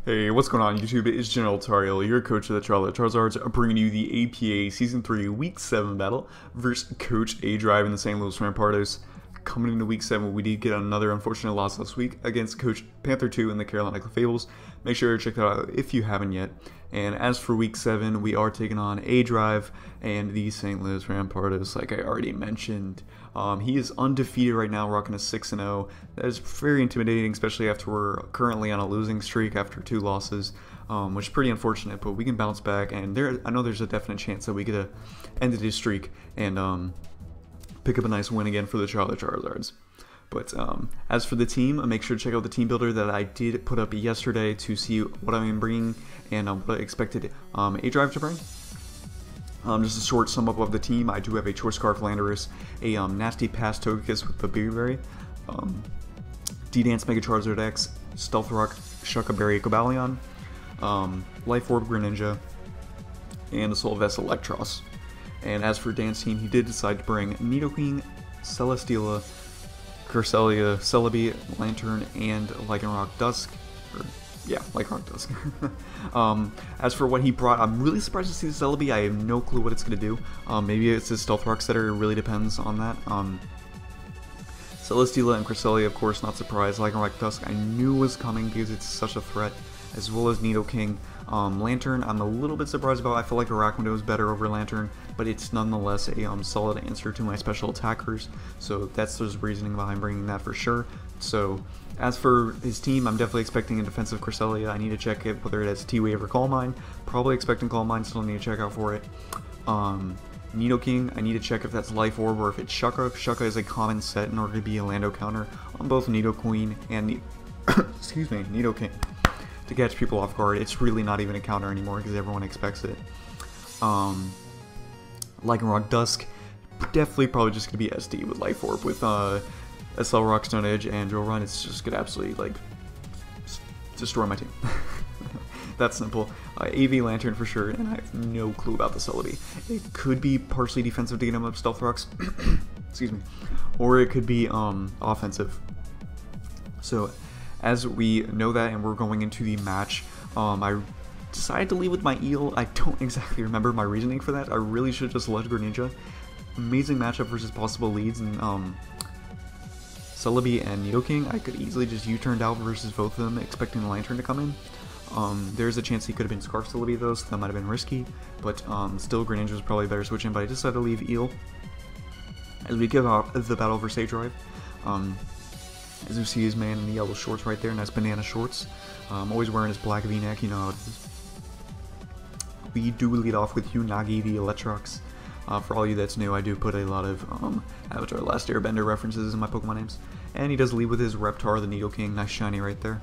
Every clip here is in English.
Hey, what's going on YouTube? It's GeneralTarheel, your coach of the Charizards, bringing you the APA Season 3 Week 7 battle versus Coach aDrive in the St. Louis Rampardos. Coming into Week 7, we did get another unfortunate loss last week against Coach Panther 2 in the Carolina Clefables. Make sure to check that out if you haven't yet. And as for Week 7, we are taking on aDrive and the St. Louis Rampardos, like I already mentioned. He is undefeated right now, rocking a 6-0. That is very intimidating, especially after we're currently on a losing streak after 2 losses, which is pretty unfortunate, but we can bounce back, and I know there's a definite chance that we get to end this streak and pick up a nice win again for the Charizards. But as for the team, make sure to check out the team builder that I did put up yesterday to see what I'm bringing and what I expected aDrive to bring. Just a short sum up of the team. I do have a Choice Scarf Landorus, a Nasty Pass Togekiss with the Berry, D-Dance Mega Charizard X, Stealth Rock Shuckaberry Cobalion, Life Orb Greninja, and Assault Vest Electros. And as for Dan's team, he did decide to bring Nidoking, Celesteela, Cresselia, Celebi, Lantern, and Lycanroc Dusk. Lycanroc Dusk. As for what he brought, I'm really surprised to see the Celebi. I have no clue what it's going to do. Maybe it's his Stealth Rock setter, it really depends on that. Celesteela and Cresselia, of course, not surprised. Lycanroc Dusk I knew was coming because it's such a threat, as well as Nidoking. Lantern, I'm a little bit surprised about. I feel like Arachnido is better over Lantern, but it's nonetheless a solid answer to my special attackers, so that's the reasoning behind bringing that for sure. So as for his team, I'm definitely expecting a defensive Cresselia. I need to check it, whether it has T-Wave or Calm Mind. Probably expecting Calm Mind, still need to check out for it. Nidoking, I need to check if that's Life Orb or if it's Shucka. Shucka is a common set in order to be a Lando counter on both Nidoqueen and Nidoking. To catch people off guard, it's really not even a counter anymore because everyone expects it. Lycanroc Dusk, definitely probably just going to be SD with Life Orb. With SL Rock, Stone Edge, and Drill Run, it's just going to absolutely, like, destroy my team. That's simple. AV Lantern for sure, and I have no clue about the Celebi. It could be partially defensive to get him up Stealth Rocks, excuse me, or it could be offensive. So as we know that and we're going into the match, I decided to lead with my Eel. I don't exactly remember my reasoning for that. I really should have just led Greninja. Amazing matchup versus possible leads, and Celebi and Nidoking, I could easily just U-turned out versus both of them, expecting the Lantern to come in. There's a chance he could have been Scarf Celebi though, so that might have been risky, but still Greninja was probably better switching, but I decided to leave Eel. As we give off the battle versus aDrive, as you see his man in the yellow shorts right there, nice banana shorts. Always wearing his black v-neck, you know how it is. We do lead off with Unagi the Electrox. For all you that's new, I do put a lot of Avatar Last Airbender references in my Pokemon names. And he does lead with his Reptar, the Nidoking, nice shiny right there.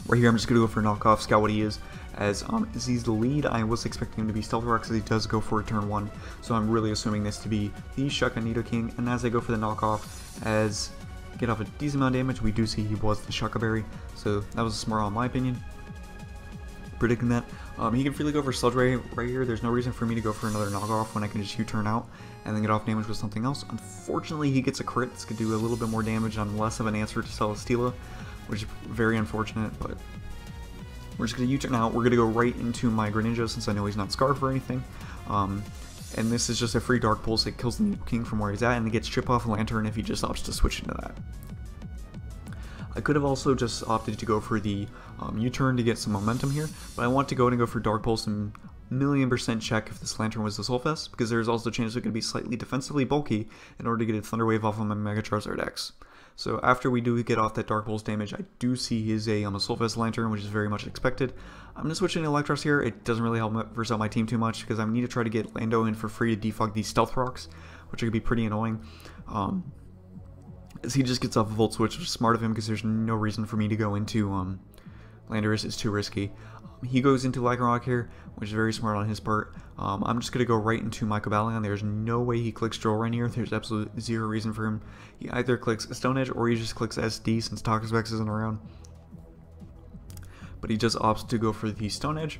Right here I'm just going to go for knockoff, scout what he is. As he's the lead, I was expecting him to be Stealth Rock, because he does go for a turn 1. So I'm really assuming this to be the Shucka Nidoking. And as I go for the knockoff, as get off a decent amount of damage, we do see he was the Shuckaberry, so that was smart in my opinion, predicting that. He can freely go for Sludge Ray right here. There's no reason for me to go for another knockoff when I can just U-turn out and then get off damage with something else. Unfortunately, he gets a crit. This could do a little bit more damage on less of an answer to Celesteela, which is very unfortunate, but we're just going to U-turn out. We're going to go right into my Greninja since I know he's not Scarf or anything. And this is just a free Dark Pulse. It kills the Nidoking from where he's at, and he gets Chip Off Lantern if he just opts to switch into that. I could have also just opted to go for the U-turn to get some momentum here, but I want to go ahead and go for Dark Pulse and million% check if this Lantern was the Soul Fest, because there's also a chance it could be slightly defensively bulky in order to get a Thunder Wave off of my Mega Charizard X. So after we do get off that Dark Pulse damage, I do see his a Soul Fest Lantern, which is very much expected. I'm going to switch into Electros here. It doesn't really help verse out my team too much, because I need to try to get Lando in for free to defog these Stealth Rocks, which could be pretty annoying. As he just gets off a Volt Switch, which is smart of him, because there's no reason for me to go into Landorus. It's too risky. He goes into Lycanroc here, which is very smart on his part. I'm just going to go right into my Cobalion. There's no way he clicks Drill right here. There's absolutely zero reason for him. He either clicks Stone Edge or he just clicks SD since Toxapex isn't around. But he just opts to go for the Stone Edge.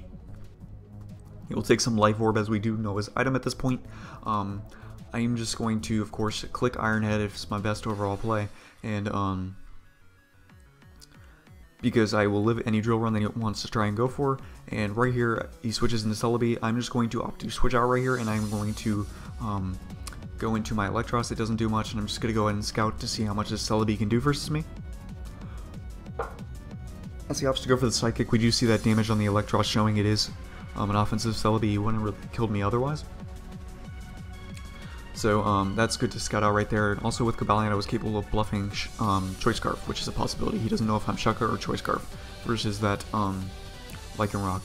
He will take some Life Orb, as we do know his item at this point. I am just going to, of course, click Iron Head if it's my best overall play. And because I will live any drill run that he wants to try and go for. And right here, he switches into Celebi. I'm just going to opt to switch out right here, and I'm going to go into my Electros. It doesn't do much, and I'm just going to go ahead and scout to see how much this Celebi can do versus me. As he opts to go for the Psychic, we do see that damage on the Electros showing it is an offensive Celebi. He wouldn't have really killed me otherwise. So that's good to scout out right there. And also with KyleAye, I was capable of bluffing Choice Scarf, which is a possibility. He doesn't know if I'm Shucker or Choice Scarf versus that Lycanroc.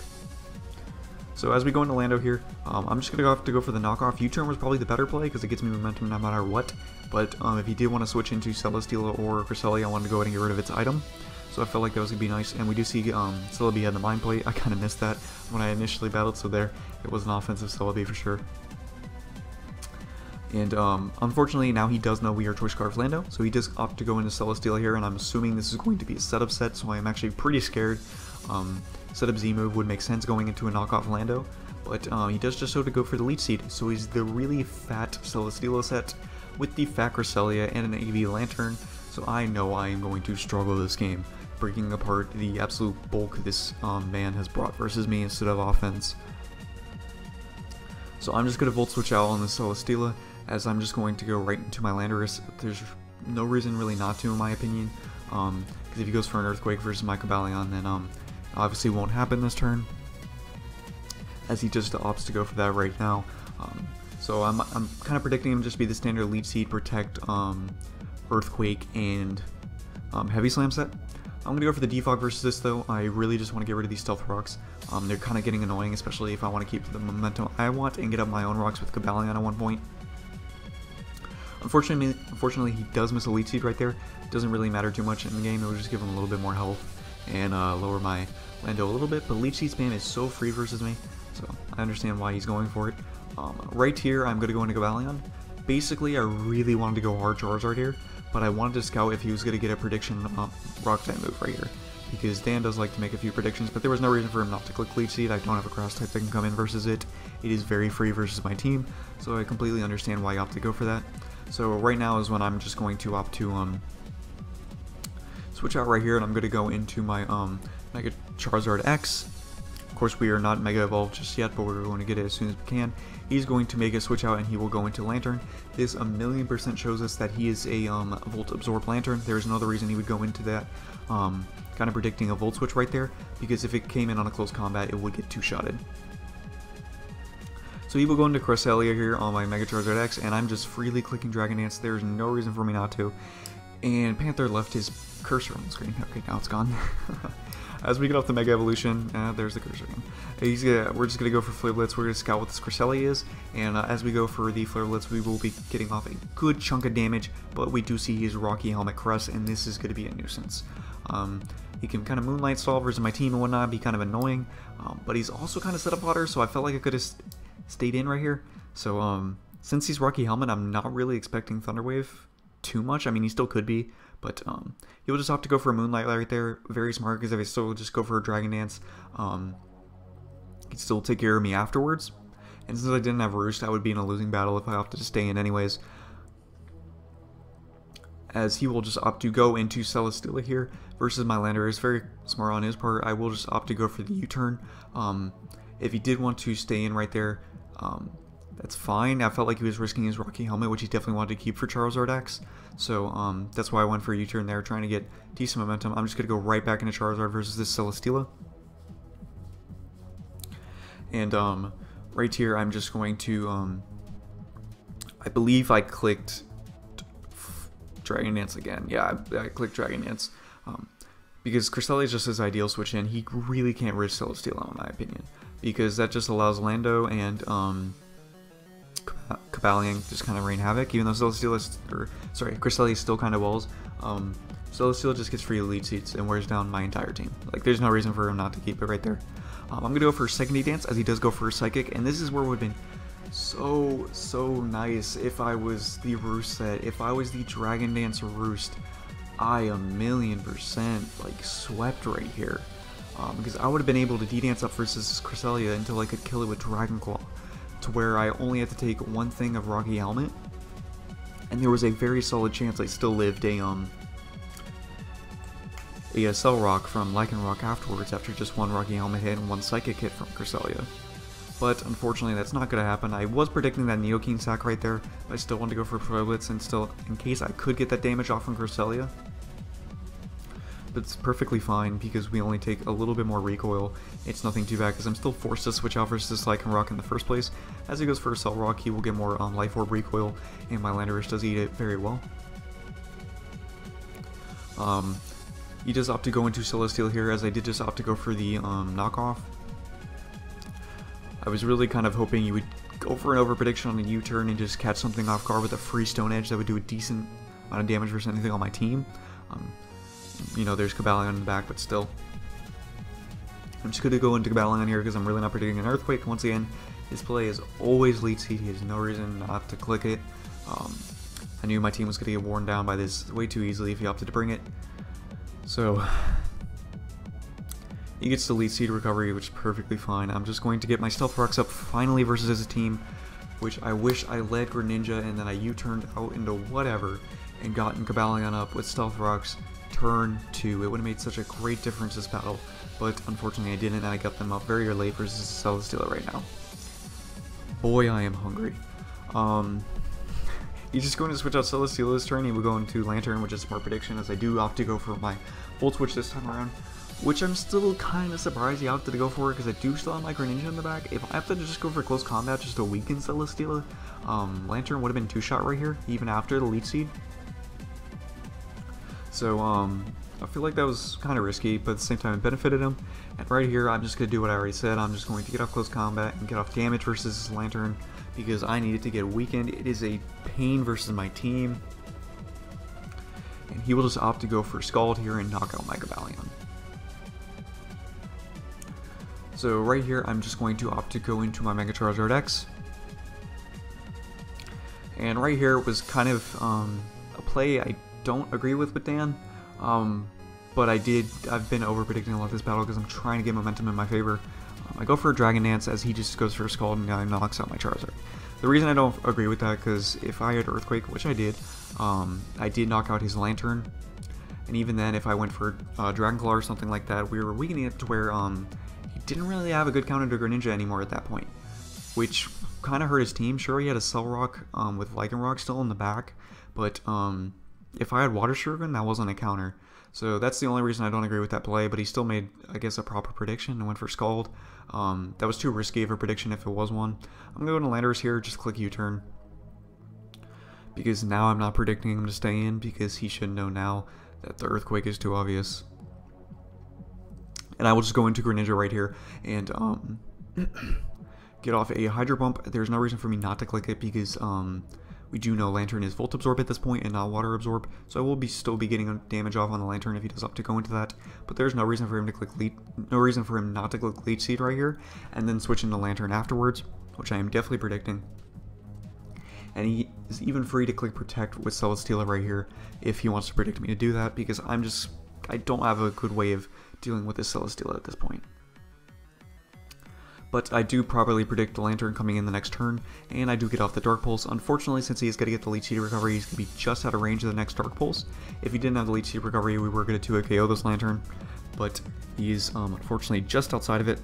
So as we go into Lando here, I'm just going to have to go for the knockoff. U-turn was probably the better play because it gets me momentum no matter what. But if he did want to switch into Celesteela or Cresselia, I wanted to go ahead and get rid of its item. So I felt like that was going to be nice. And we do see Celebi had the Mind Plate. I kind of missed that when I initially battled, so there. It was an offensive Celebi for sure. And unfortunately, now he does know we are Choice Scarf Lando, so he does opt to go into Celesteela here, and I'm assuming this is going to be a setup set, so I'm actually pretty scared. Setup Z move would make sense going into a knockoff Lando, but he does just so to go for the Leech Seed, so he's the really fat Celesteela set with the fat Cresselia and an AV Lantern, so I know I am going to struggle this game, breaking apart the absolute bulk this man has brought versus me instead of offense. So I'm just going to Volt Switch out on the Celesteela, as I'm just going to go right into my Landorus. There's no reason really not to, in my opinion, because if he goes for an Earthquake versus my KyleAye, then obviously won't happen this turn, as he just opts to go for that right now. So I'm kind of predicting him to just be the standard Leech Seed, Protect, Earthquake, and Heavy Slam set. I'm going to go for the Defog versus this though. I really just want to get rid of these Stealth Rocks. They're kind of getting annoying, especially if I want to keep the momentum I want and get up my own rocks with KyleAye at one point. Unfortunately, he does miss a Leech Seed right there. Doesn't really matter too much in the game. It will just give him a little bit more health and lower my Lando a little bit. But Leech Seed spam is so free versus me, so I understand why he's going for it. Right here, I'm going to go into KyleAye. Basically, I really wanted to go hard Charizard here, but I wanted to scout if he was going to get a prediction Rock type move right here, because Dan does like to make a few predictions, but there was no reason for him not to click Leech Seed. I don't have a Grass type that can come in versus it. It is very free versus my team, so I completely understand why he opted to go for that. So right now is when I'm just going to opt to switch out right here, and I'm going to go into my Mega Charizard X. Of course, we are not Mega Evolved just yet, but we're going to get it as soon as we can. He's going to make a switch out, and he will go into Lantern. This 1,000,000% shows us that he is a Volt Absorb Lantern. There's no other reason he would go into that. Kind of predicting a Volt Switch right there, because if it came in on a close combat, it would get two-shotted. So he will go into Cresselia here on my Mega Charizard X, and I'm just freely clicking Dragon Dance. There's no reason for me not to. And Panther left his cursor on the screen. Okay, now it's gone. As we get off the Mega Evolution, there's the cursor again. We're just going to go for Flare Blitz. We're going to scout what this Cresselia is, and as we go for the Flare Blitz, we will be getting off a good chunk of damage, but we do see his Rocky Helmet Crest, and this is going to be a nuisance. He can kind of Moonlight Stall versus my team and whatnot, be kind of annoying, but he's also kind of set up hotter, so I felt like I could have stayed in right here. So since he's Rocky Helmet, I'm not really expecting Thunder Wave too much. I mean, he still could be, but he'll just have to go for a Moonlight right there. Very smart, because if I still just go for a Dragon Dance, he'd still take care of me afterwards. And since I didn't have Roost, I would be in a losing battle if I opted to stay in anyways, as he will just opt to go into Celesteela here versus my Lander. Is very smart on his part. I will just opt to go for the U-turn. If he did want to stay in right there, that's fine. I felt like he was risking his Rocky Helmet, which he definitely wanted to keep for Charizard X. So that's why I went for a U-turn there, trying to get decent momentum. I'm just going to go right back into Charizard versus this Celesteela. And right here, I'm just going to, I believe I clicked Dragon Dance again. Yeah, I clicked Dragon Dance. Because Cresselia is just his ideal switch in. He really can't risk Celesteela, in my opinion, because that just allows Lando and KyleAye just kind of rain havoc, even though Cresselia still kind of walls. Celesteela just gets free Leech Seeds and wears down my entire team. Like, there's no reason for him not to keep it right there. I'm going to go for a Second Dance, as he does go for a Psychic, and this is where it would have been so nice if I was the Roost set. If I was the Dragon Dance Roost, I 1,000,000% like swept right here, because I would have been able to D-Dance up versus Cresselia until I could kill it with Dragon Claw, to where I only had to take one thing of Rocky Helmet, and there was a very solid chance I still lived a a Cell Rock from Lycanroc afterwards after just one Rocky Helmet hit and one Psychic hit from Cresselia. But unfortunately that's not going to happen. I was predicting that Neokeen sack right there, but I still want to go for Problitz and still, in case I could get that damage off from Cresselia. But it's perfectly fine because we only take a little bit more recoil. It's nothing too bad because I'm still forced to switch out versus Lycanroc in the first place. As he goes for a Cell Rock, he will get more Life Orb recoil, and my Landorus does eat it very well. He does opt to go into Celesteal here, as I did just opt to go for the knockoff. I was really kind of hoping you would go for an over prediction on a U-turn and just catch something off guard with a free Stone Edge that would do a decent amount of damage versus anything on my team. You know, there's Cobalion in the back, but still. I'm just going to go into Cobalion here because I'm really not predicting an Earthquake. Once again, his play is always lead seed. He has no reason not to click it. I knew my team was going to get worn down by this way too easily if he opted to bring it. So, he gets the lead seed recovery, which is perfectly fine. I'm just going to get my Stealth Rocks up finally versus as a team, which I wish I led Greninja and then I U-turned out into whatever and gotten Cobalion up with Stealth Rocks turn 2. It would have made such a great difference this battle, but unfortunately I didn't, and I got them up very late versus Celesteela right now. Boy, I am hungry. He's just going to switch out Celesteela this turn. He will go into Lantern, which is a smart prediction, as I do opt to go for my Volt Switch this time around, which I'm still kind of surprised he opted to go for it, because I do still have my Greninja in the back. If I opted to just go for Close Combat just to weaken Celesteela, Lantern would have been 2-shot right here, even after the lead seed. So, I feel like that was kind of risky, but at the same time it benefited him. And right here, I'm just going to do what I already said. I'm just going to get off Close Combat and get off damage versus this Lantern, because I needed to get weakened. It is a pain versus my team. And he will just opt to go for Scald here and knock out my Cobalion. So right here, I'm just going to opt to go into my Mega Charizard X. And right here was kind of a play I don't agree with Dan, but I've been over predicting a lot this battle because I'm trying to get momentum in my favor. I go for a Dragon Dance as he just goes for a Scald and knocks out my Charizard. The reason I don't agree with that, because if I had Earthquake, which I did knock out his Lantern, and even then if I went for Dragon Claw or something like that, we were weakening it to where he didn't really have a good counter to Greninja anymore at that point, which kind of hurt his team. Sure, he had a Cell Rock with Lycanroc still in the back, but if I had Water Shuriken, that wasn't a counter. So that's the only reason I don't agree with that play, but he still made, I guess, a proper prediction and went for Scald. That was too risky of a prediction if it was one. I'm going to go to Landorus here, just click U-turn, because now I'm not predicting him to stay in, because he should know now that the Earthquake is too obvious. And I will just go into Greninja right here and get off a Hydro Pump. There's no reason for me not to click it, because we do know Lantern is Volt Absorb at this point and not Water Absorb, so I will still be getting damage off on the Lantern if he does opt to go into that. But there's no reason for him to click not to click Leech Seed right here, and then switch into Lantern afterwards, which I am definitely predicting. And he is even free to click Protect with Celesteela right here if he wants to predict me to do that, because I don't have a good way of dealing with this Celesteela at this point. But I do properly predict the Lantern coming in the next turn, and I do get off the Dark Pulse. Unfortunately, since he is going to get the Leech Seed recovery, he's going to be just out of range of the next Dark Pulse. If he didn't have the Leech Seed recovery, we were going to 2-hit KO this Lantern, but he is unfortunately just outside of it.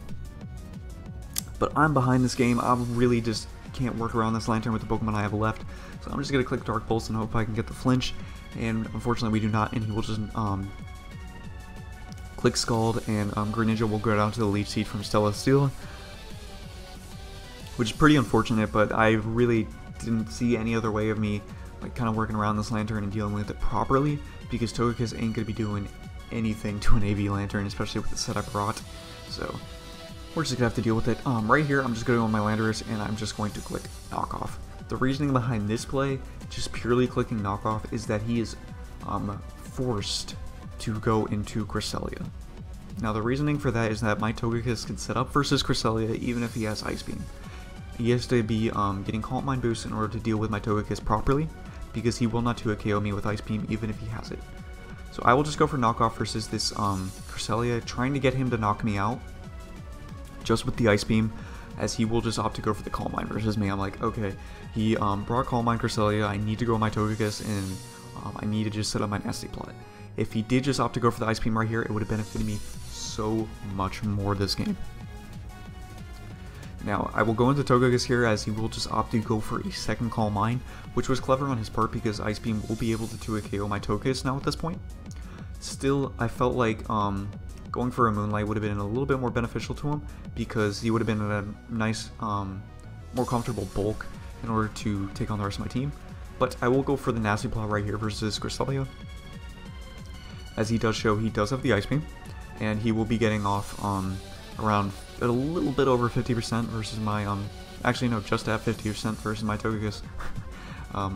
But I'm behind this game. I really just can't work around this Lantern with the Pokemon I have left, so I'm just going to click Dark Pulse and hope I can get the flinch, and unfortunately we do not, and he will just click Scald, and Greninja will go down to the Leech Seed from Celesteela, which is pretty unfortunate, but I really didn't see any other way of me kind of working around this Lantern and dealing with it properly, because Togekiss ain't going to be doing anything to an AV Lantern, especially with the set I brought. So we're just going to have to deal with it. Right here, I'm just going to go on my Landorus, and I'm just going to click Knockoff. The reasoning behind this play, just purely clicking Knockoff, is that he is forced to go into Cresselia. Now the reasoning for that is that my Togekiss can set up versus Cresselia even if he has Ice Beam. He has to be getting Calm Mind Boost in order to deal with my Togekiss properly, because he will not 2-hit KO me with Ice Beam even if he has it. So I will just go for Knockoff versus this Cresselia, trying to get him to knock me out just with the Ice Beam, as he will just opt to go for the Calm Mind versus me. I'm like, okay, he brought Calm Mind Cresselia, I need to go with my Togekiss, and I need to just set up my Nasty Plot. If he did just opt to go for the Ice Beam right here, it would have benefited me so much more this game. Now, I will go into Togekiss here as he will just opt to go for a second Calm Mind, which was clever on his part because Ice Beam will be able to 2-hit KO my Togekiss now at this point. Still, I felt like going for a Moonlight would have been a little bit more beneficial to him because he would have been in a nice, more comfortable bulk in order to take on the rest of my team. But I will go for the Nasty Plot right here versus Cresselia, as he does show he does have the Ice Beam, and he will be getting off around a little bit over 50% versus my, actually no, just at 50% versus my Togekiss.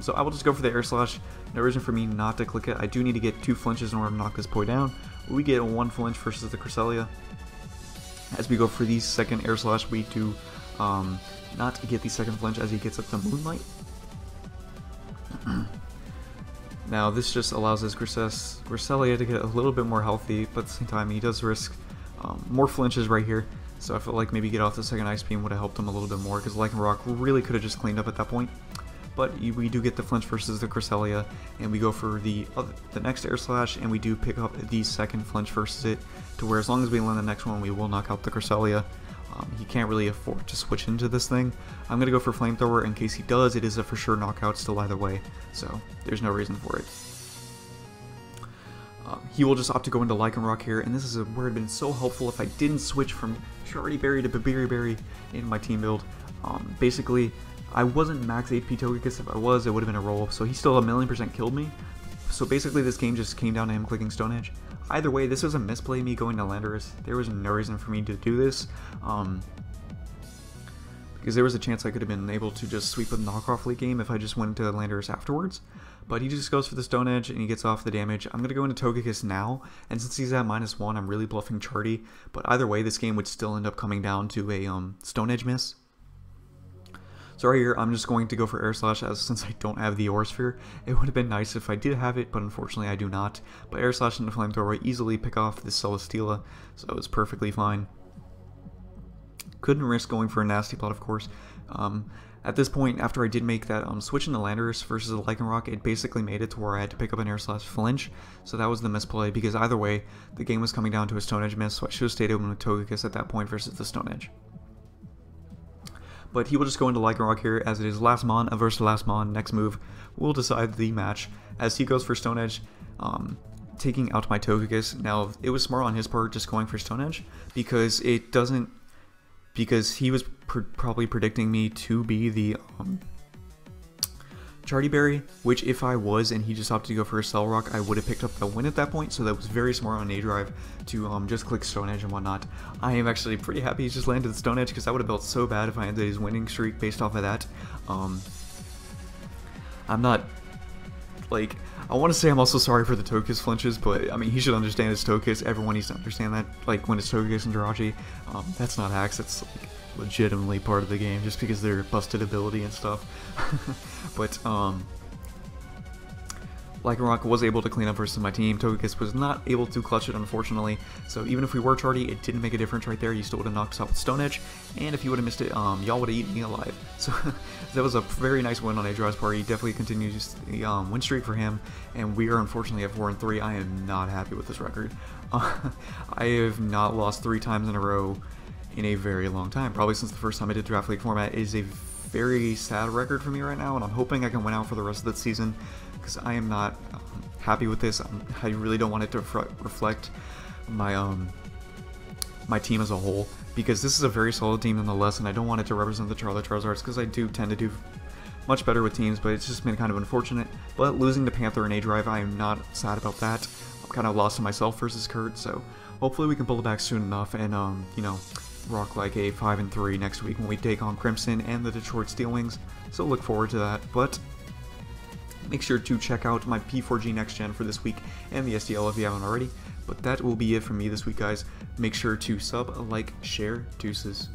So I will just go for the Air Slash. No reason for me not to click it. I do need to get 2 flinches in order to knock this boy down. We get 1 flinch versus the Cresselia. As we go for the second Air Slash, we do not get the second flinch as he gets up to Moonlight. Now this just allows his Cresselia to get a little bit more healthy, but at the same time he does risk more flinches right here. So I felt like maybe get off the second Ice Beam would have helped him a little bit more, because Lycanroc really could have just cleaned up at that point. But we do get the flinch versus the Cresselia, and we go for the next Air Slash, and we do pick up the second flinch versus it, to where as long as we land the next one, we will knock out the Cresselia. He can't really afford to switch into this thing. I'm going to go for Flamethrower. In case he does, it is a for sure knockout still either way, so there's no reason for it. He will just opt to go into Lycanroc here, and this is where it would have been so helpful if I didn't switch from Charity-Berry to Babiri in my team build. Basically, I wasn't max HP Togekiss. If I was, it would have been a roll, so he still 1,000,000% killed me. So basically this game just came down to him clicking Stone Edge. Either way, this was a misplay, me going to Landorus. There was no reason for me to do this, because there was a chance I could have been able to just sweep a knockoff late game if I just went into Landorus afterwards. But he just goes for the Stone Edge and he gets off the damage. I'm going to go into Togekiss now, and since he's at -1, I'm really bluffing Charty. But either way, this game would still end up coming down to a Stone Edge miss. So right here, I'm just going to go for Air Slash, as since I don't have the Aura Sphere. It would have been nice if I did have it, but unfortunately I do not. But Air Slash and the Flamethrower easily pick off this Celesteela, so it was perfectly fine. Couldn't risk going for a Nasty Plot, of course. At this point, after I did make that switch into Landorus versus the Lycanroc, it basically made it to where I had to pick up an Air Slash flinch, so that was the misplay, because either way, the game was coming down to a Stone Edge miss, so I should have stayed open with Togekiss at that point versus the Stone Edge. But he will just go into Lycanroc here, as it is last Mon versus last Mon. Next move will decide the match, as he goes for Stone Edge, taking out my Togekiss. Now, it was smart on his part just going for Stone Edge, because it doesn't, because he was probably predicting me to be the Charty-Berry, which if I was and he just opted to go for a Cell Rock, I would have picked up the win at that point, so that was very smart on aDrive to just click Stone Edge and whatnot. I am actually pretty happy he just landed the Stone Edge, because that would have felt so bad if I ended his winning streak based off of that. I'm not, like, I want to say I'm also sorry for the Togekiss flinches, but I mean, he should understand his Togekiss. Everyone needs to understand that, like, when it's Togekiss and Jirachi, that's not hacks, it's like legitimately part of the game, just because they're busted ability and stuff. But Lycanroc was able to clean up versus my team. Togekiss was not able to clutch it, unfortunately, so even if we were Charty, it didn't make a difference right there. You still would have knocked us out with Stone Edge, and if you would have missed it, y'all would have eaten me alive. So that was a very nice win on aDrive's part. He definitely continues the win streak for him, and we are unfortunately at 4-3. I am not happy with this record. I have not lost 3 times in a row in a very long time, probably since the first time I did Draft League format. It is a very sad record for me right now, and I'm hoping I can win out for the rest of the season, because I am not happy with this. I really don't want it to reflect my my team as a whole, because this is a very solid team nonetheless, and I don't want it to represent the Charizards, because I do tend to do much better with teams, but it's just been kind of unfortunate. But losing to Panther and aDrive, I am not sad about that. I'm kind of lost to myself versus Curt, so hopefully we can pull it back soon enough, and you know, rock like a 5-3 next week when we take on Crimson and the Detroit Steelwings, so look forward to that. But make sure to check out my P4G Next Gen for this week and the SDL if you haven't already. But that will be it from me this week, guys. Make sure to sub, like, share, deuces.